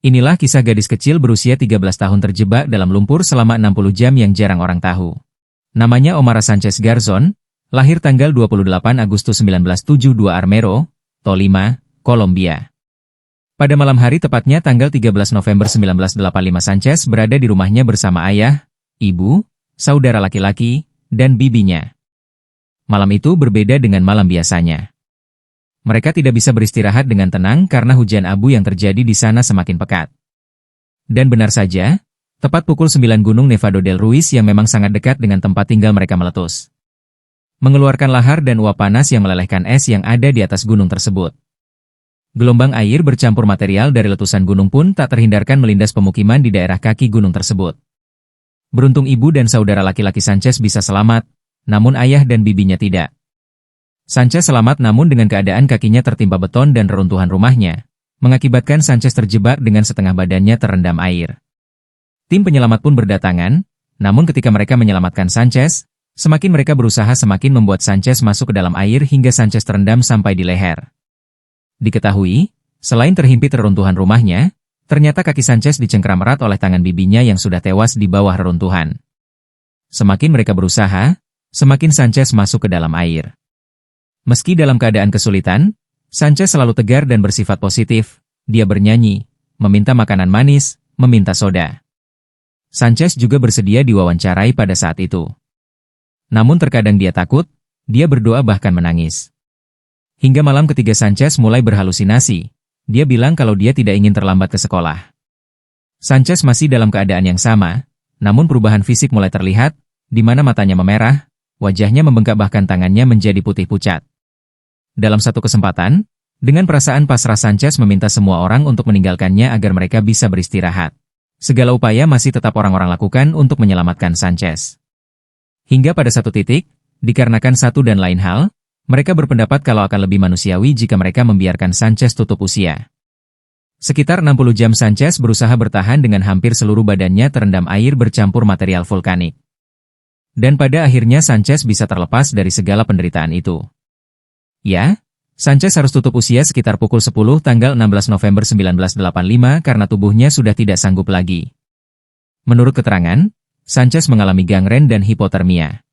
Inilah kisah gadis kecil berusia 13 tahun terjebak dalam lumpur selama 60 jam yang jarang orang tahu. Namanya Omara Sanchez Garzón, lahir tanggal 28 Agustus 1972 Armero, Tolima, Kolombia. Pada malam hari tepatnya tanggal 13 November 1985 Sanchez berada di rumahnya bersama ayah, ibu, saudara laki-laki, dan bibinya. Malam itu berbeda dengan malam biasanya. Mereka tidak bisa beristirahat dengan tenang karena hujan abu yang terjadi di sana semakin pekat. Dan benar saja, tepat pukul 9 Gunung Nevado del Ruiz yang memang sangat dekat dengan tempat tinggal mereka meletus. Mengeluarkan lahar dan uap panas yang melelehkan es yang ada di atas gunung tersebut. Gelombang air bercampur material dari letusan gunung pun tak terhindarkan melindas pemukiman di daerah kaki gunung tersebut. Beruntung ibu dan saudara laki-laki Sanchez bisa selamat, namun ayah dan bibinya tidak. Sanchez selamat namun dengan keadaan kakinya tertimpa beton dan reruntuhan rumahnya, mengakibatkan Sanchez terjebak dengan setengah badannya terendam air. Tim penyelamat pun berdatangan, namun ketika mereka menyelamatkan Sanchez, semakin mereka berusaha semakin membuat Sanchez masuk ke dalam air hingga Sanchez terendam sampai di leher. Diketahui, selain terhimpit reruntuhan rumahnya, ternyata kaki Sanchez dicengkram erat oleh tangan bibinya yang sudah tewas di bawah reruntuhan. Semakin mereka berusaha, semakin Sanchez masuk ke dalam air. Meski dalam keadaan kesulitan, Sanchez selalu tegar dan bersifat positif. Dia bernyanyi, meminta makanan manis, meminta soda. Sanchez juga bersedia diwawancarai pada saat itu. Namun terkadang dia takut, dia berdoa bahkan menangis. Hingga malam ketiga Sanchez mulai berhalusinasi. Dia bilang kalau dia tidak ingin terlambat ke sekolah. Sanchez masih dalam keadaan yang sama, namun perubahan fisik mulai terlihat, di mana matanya memerah, wajahnya membengkak bahkan tangannya menjadi putih pucat. Dalam satu kesempatan, dengan perasaan pasrah Sanchez meminta semua orang untuk meninggalkannya agar mereka bisa beristirahat. Segala upaya masih tetap orang-orang lakukan untuk menyelamatkan Sanchez. Hingga pada satu titik, dikarenakan satu dan lain hal, mereka berpendapat kalau akan lebih manusiawi jika mereka membiarkan Sanchez tutup usia. Sekitar 60 jam Sanchez berusaha bertahan dengan hampir seluruh badannya terendam air bercampur material vulkanik. Dan pada akhirnya Sanchez bisa terlepas dari segala penderitaan itu. Ya, Sanchez harus tutup usia sekitar pukul 10 tanggal 16 November 1985 karena tubuhnya sudah tidak sanggup lagi. Menurut keterangan, Sanchez mengalami gangren dan hipotermia.